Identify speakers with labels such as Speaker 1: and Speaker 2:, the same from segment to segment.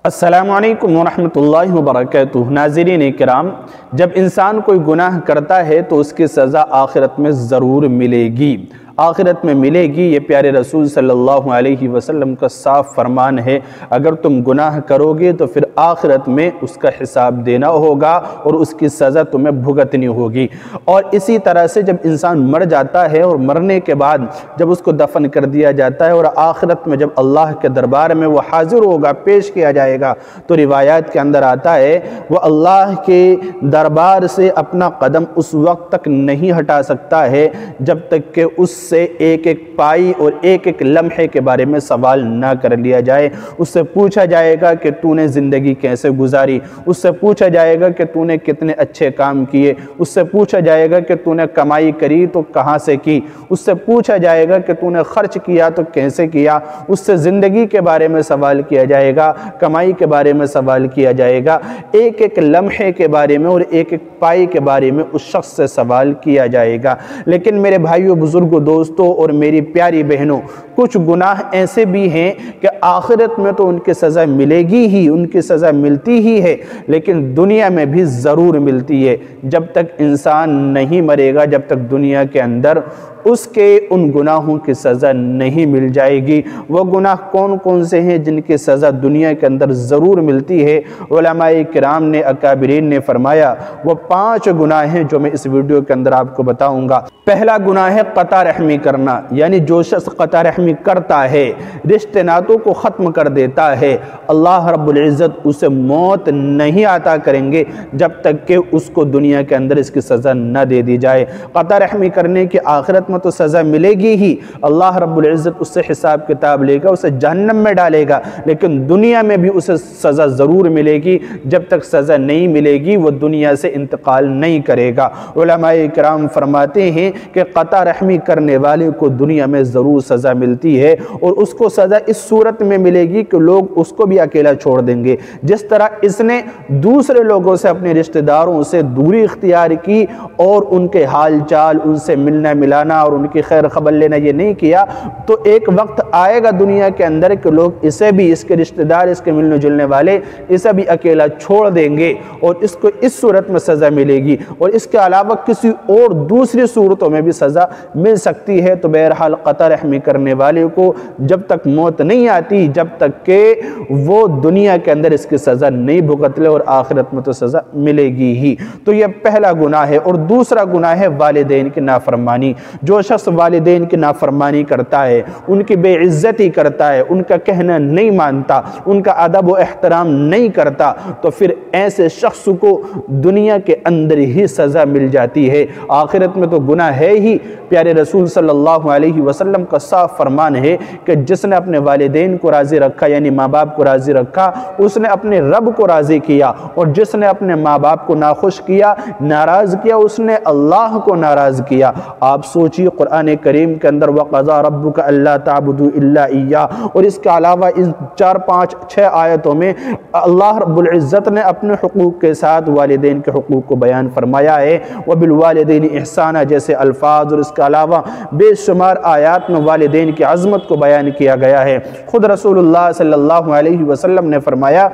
Speaker 1: السلام علیکم ورحمۃ اللہ وبرکاتہ۔ ناظرین کرام، جب انسان کوئی گناہ کرتا ہے تو اس کی سزا آخرت میں ضرور ملے گی، آخرت میں ملے گی۔ یہ پیارے رسول صلی اللہ علیہ وسلم کا صاف فرمان ہے، اگر تم گناہ کرو گے تو پھر آخرت میں اس کا حساب دینا ہوگا اور اس کی سزا تمہیں بھگتنی ہوگی۔ اور اسی طرح سے جب انسان مر جاتا ہے اور مرنے کے بعد جب اس کو دفن کر دیا جاتا ہے اور آخرت میں جب اللہ کے دربار میں وہ حاضر ہوگا، پیش کیا جائے گا، تو روایات کے اندر آتا ہے وہ اللہ کے دربار سے اپنا قدم اس وقت تک نہیں ہٹا سکتا ہے جب تک کہ اس سے ایک ایک پائی اور ایک ایک لمحے کے بارے میں سوال نہ کر لیا جائے۔ اس سے پوچھا جائے گا کہ تو نے زندگی کیسے گزاری، اس سے پوچھا جائے گا کہ تو نے کتنے اچھے کام کیے، اس سے پوچھا جائے گا کہ تو نے کمائی کری تو کہاں سے کی، اس سے پوچھا جائے گا کہ تو نے خرچ کیا تو کیسے کیا، اس سے زندگی کے بارے میں سوال کیا جائے گا، کمائی کے بارے میں سوال کیا جائے گا، ایک ایک لمحے کے بارے میں اور ایک ایک پائی کے بارے میں اس شخص سے سوال کیا جائے گا۔ لیکن میرے بھائیوں، بزرگوں، دوستوں اور میری پیاری بہنوں، کچھ گناہ ایسے بھی ہیں کہ آخرت میں تو ان کی سزا ملے گی ہی، ان کی سزا ملتی ہی ہے، لیکن دنیا میں بھی ضرور ملتی ہے۔ جب تک انسان نہیں مرے گا، جب تک دنیا کے اندر اس کے ان گناہوں کی سزا نہیں مل جائے گی۔ وہ گناہ کون کون سے ہیں جن کی سزا دنیا کے اندر ضرور ملتی ہے؟ علماء کرام نے، اکابرین نے فرمایا وہ 5 گناہ ہیں جو میں اس ویڈیو کے اندر آپ کو بتاؤں گا۔ پہلا گناہ ہے قطع رحمی کرنا، یعنی جو شخص قطع رحمی کرتا ہے، رشتے ناتوں کو ختم کر دیتا ہے، اللہ رب العزت اسے موت نہیں عطا کریں گے جب تک کہ اس کو دنیا کے اندر اس کی سزا نہ دے دی جائے۔ قطع رحمی کرنے کی آخرت میں تو سزا ملے گی ہی، اللہ رب العزت اس سے حساب کتاب لے گا، اسے جہنم میں ڈالے گا، لیکن دنیا میں بھی اسے سزا ضرور ملے گی۔ جب تک سزا نہیں ملے گی وہ دنیا سے انتقال نہیں کرے گا۔ علماء کرام فرماتے ہیں کہ قطع رحمی کرنے والے کو دنیا میں ضرور سزا ملتی ہے، اور اس کو سزا اس صورت میں ملے گی کہ لوگ اس کو بھی اکیلا چھوڑ دیں گے۔ جس طرح اس نے دوسرے لوگوں سے، اپنے رشتہ داروں سے دوری اختیار کی اور ان کے حال چال، ان سے ملنا ملانا اور ان کی خیر خبر لینا یہ نہیں کیا، تو ایک وقت آئے گا دنیا کے اندر کہ لوگ اسے بھی، اس کے رشتہ دار، اس کے ملنے جلنے والے اسے بھی اکیلا چھوڑ دیں گے اور اس کو اس صورت میں سزا ملے گی، اور اس کے علاوہ کسی اور دوسری صورتوں میں بھی سزا مل سکتی ہے۔ تو بہرحال قطع رحمی کرنے والے کو جب تک موت نہیں آتی، جب تک کہ وہ دنیا کے اندر اس کی سزا نہیں بھگت لے، اور آخرت میں تو سزا ملے گی ہی۔ تو یہ پہلا گناہ ہے۔ اور دوسرا گناہ ہے والدین کی نافرمانی۔ جو شخص والدین کی نافرمانی کرتا ہے، ان کی بے عزتی کرتا ہے، ان کا کہنا نہیں مانتا، ان کا ادب و احترام نہیں کرتا، تو پھر ایسے شخص کو دنیا کے اندر ہی سزا مل جاتی ہے، آخرت میں تو گناہ ہے ہی۔ پیارے رسول صلی اللہ علیہ وسلم کا صاف فرمان ہے کہ جس نے اپنے والدین کو راضی رکھا، یعنی ماں باپ کو راضی رکھا، اس نے اپنے رب کو راضی کیا، اور جس نے اپنے ماں باپ کو ناخوش کیا، ناراض کیا، اس نے اللہ کو ناراض کیا۔ آپ سوچیے قرآن کریم کے اندر وَقَضَىٰ رَبُّكَ أَلَّا تَعْبُدُوا إِلَّا إِيَّاهُ، اور اس کے علاوہ ان 4، 5، 6 آیتوں میں اللہ رب العزت نے اپنے حقوق کے ساتھ والدین کے حقوق کو بیان فرمایا ہے۔ وَبِالْوَالِدَيْنِ إِحْسَانًا جیسے الفاظ، اور اس کے علاوہ بے شمار آیات میں والدین کی عظمت کو بیان کیا گیا ہے۔ خود رسول اللہ صلی اللہ علیہ وسلم نے فرمایا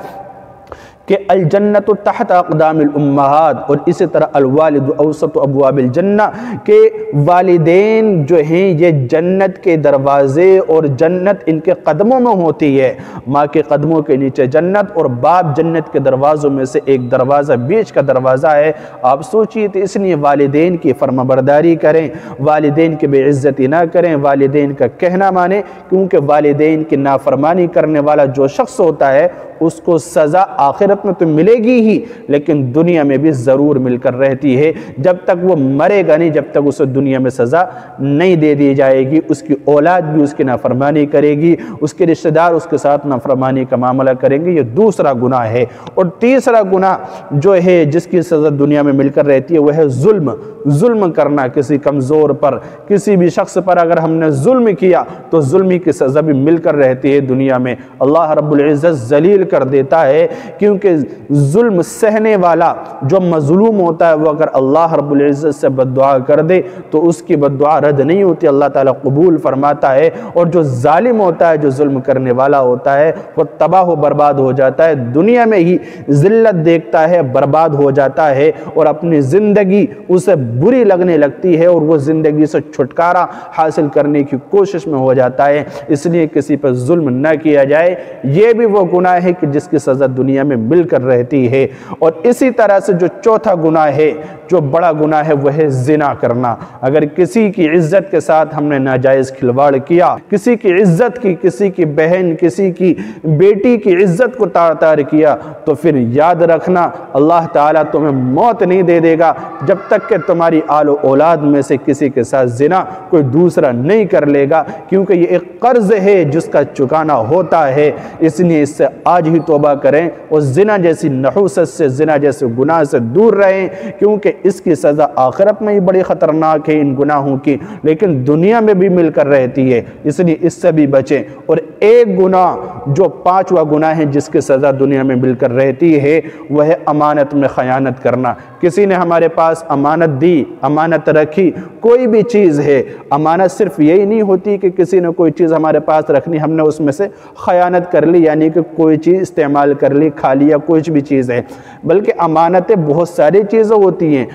Speaker 1: کہ الجنت تحت اقدام الامہات، اور اسی طرح الوالد اوسط ابواب الجنہ، کہ والدین جو ہیں یہ جنت کے دروازے، اور جنت ان کے قدموں میں ہوتی ہے، ماں کے قدموں کے نیچے جنت، اور باپ جنت کے دروازوں میں سے ایک دروازہ، بیچ کا دروازہ ہے۔ آپ سوچیے، تو اس لیے والدین کی فرمانبرداری کریں، والدین کی بے عزتی نہ کریں، والدین کا کہنا مانیں، کیونکہ والدین کی نافرمانی کرنے والا جو شخص ہوتا ہے اس کو سزا آخرت میں تو ملے گی ہی، لیکن دنیا میں بھی ضرور مل کر رہتی ہے۔ جب تک وہ مرے گا نہیں، جب تک اسے دنیا میں سزا نہیں دے دی جائے گی، اس کی اولاد بھی اس کی نافرمانی کرے گی، اس کے رشتہ دار اس کے ساتھ نافرمانی کا معاملہ کریں گے۔ یہ دوسرا گناہ ہے۔ اور تیسرا گناہ جو ہے جس کی سزا دنیا میں مل کر رہتی ہے وہ ہے ظلم۔ ظلم کرنا کسی کمزور پر، کسی بھی شخص پر اگر ہم نے ظلم کیا تو ظلم کی سزا بھی مل کر رہتی ہے دنیا میں۔ اللہ رب العزت ذلیل کر دیتا ہے، کیونکہ کیونکہ ظلم سہنے والا جو مظلوم ہوتا ہے وہ اگر اللہ رب العزت سے بد دعا کر دے تو اس کی بد دعا رد نہیں ہوتی، اللہ تعالیٰ قبول فرماتا ہے، اور جو ظالم ہوتا ہے، جو ظلم کرنے والا ہوتا ہے، وہ تباہ و برباد ہو جاتا ہے، دنیا میں ہی ذلت دیکھتا ہے، برباد ہو جاتا ہے، اور اپنی زندگی اسے بری لگنے لگتی ہے، اور وہ زندگی سے چھٹکارا حاصل کرنے کی کوشش میں ہو جاتا ہے۔ اس لیے کسی پر ظلم نہ کیا جائے، یہ بھی وہ گناہ ہے کہ جس کی سزا دنیا میں مل کر رہتی ہے۔ اور اسی طرح سے جو چوتھا گناہ ہے، جو بڑا گناہ ہے، وہ ہے زنا کرنا۔ اگر کسی کی عزت کے ساتھ ہم نے ناجائز کھلواڑ کیا، کسی کی عزت کی، کسی کی بہن، کسی کی بیٹی کی عزت کو تار تار کیا، تو پھر یاد رکھنا اللہ تعالیٰ تمہیں موت نہیں دے دے گا جب تک کہ تمہاری آل و اولاد میں سے کسی کے ساتھ زنا کوئی دوسرا نہیں کر لے گا، کیونکہ یہ ایک قرض ہے جس کا چکانا ہوتا ہے۔ اس لیے اس سے آج ہی توبہ کریں اور زنا جیسی نحوست سے، زنا جیسے گناہ سے دور رہیں، کیونکہ اس کی سزا آخرت میں ہی بڑی خطرناک ہے ان گناہوں کی، لیکن دنیا میں بھی مل کر رہتی ہے، اس لیے اس سے بھی بچیں۔ اور ایک گناہ جو پانچواں گناہ ہے جس کی سزا دنیا میں مل کر رہتی ہے، وہ ہے امانت میں خیانت کرنا۔ کسی نے ہمارے پاس امانت دی، امانت رکھی، کوئی بھی چیز ہے، امانت صرف یہی نہیں ہوتی کہ کسی نے کوئی چیز ہمارے پاس رکھنی، ہم نے اس میں سے خیانت کر لی، یعنی کہ کوئی چیز استعمال کر لی، کھا لی، یا کوئی بھی چیز ہے، بلکہ امانتیں بہت ساری چیزیں ہوتی ہیں۔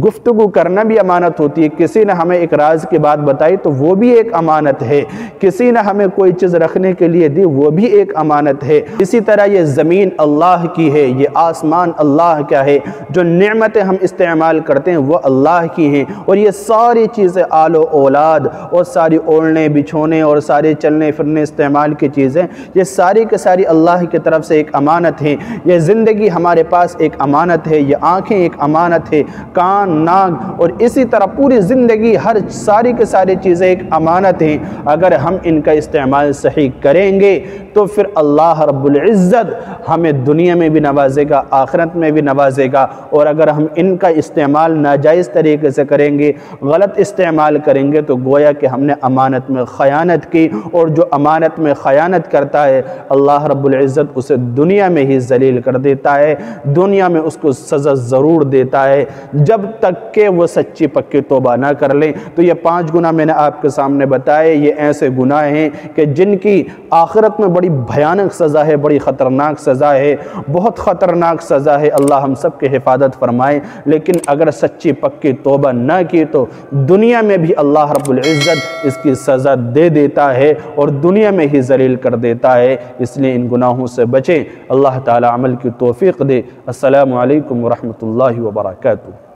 Speaker 1: گفتگو کرنا بھی امانت ہوتی ہے، کسی نے ہمیں ایک راز کی بات بتائی تو وہ بھی ایک امانت ہے، کسی نے ہمیں کوئی چیز رکھنے کے لیے دی وہ بھی ایک امانت ہے۔ اسی طرح یہ زمین اللہ کی ہے، یہ آسمان اللہ کا ہے، جو نعمتیں ہم استعمال کرتے ہیں وہ اللہ کی ہیں، اور یہ ساری چیزیں آل و اولاد اور ساری اوڑھنے بچھونے اور سارے چلنے پھرنے استعمال کی چیزیں، یہ ساری کے ساری اللہ کی طرف سے ایک امانت ہیں۔ یہ زندگی ہمارے پاس ایک امانت ہے، یہ آنکھیں ایک امانت ہے، کان، ناک، اور اسی طرح پوری زندگی ہر ساری کے ساری چیزیں ایک امانت ہیں۔ اگر ہم ان کا استعمال صحیح کریں گے تو پھر اللہ رب العزت ہمیں دنیا میں بھی نوازے گا، آخرت میں بھی نوازے گا، اور اگر ہم ان کا استعمال ناجائز طریقے سے کریں گے، غلط استعمال کریں گے، تو گویا کہ ہم نے امانت میں خیانت کی، اور جو امانت میں خیانت کرتا ہے اللہ رب العزت اسے دنیا میں ہی ذلیل کر دیتا ہے، دنیا میں اس کو سزا ضرور دیتا ہے جب تک کہ وہ سچی پکی توبہ نہ کر لیں۔ تو یہ 5 گناہ میں نے آپ کے سامنے بتائے، یہ ایسے گناہ ہیں کہ جن کی آخرت میں بڑی بھیانک سزا ہے، بڑی خطرناک سزا ہے، بہت خطرناک سزا ہے، اللہ ہم سب کی حفاظت فرمائے۔ لیکن اگر سچی پکی توبہ نہ کی تو دنیا میں بھی اللہ رب العزت اس کی سزا دے دیتا ہے اور دنیا میں ہی ذلیل کر دیتا ہے۔ اس لیے ان گناہوں سے بچیں، اللہ تعالی عمل کی توفیق دے۔ السلام علیکم ورحمۃ اللہ وبرکاتہ۔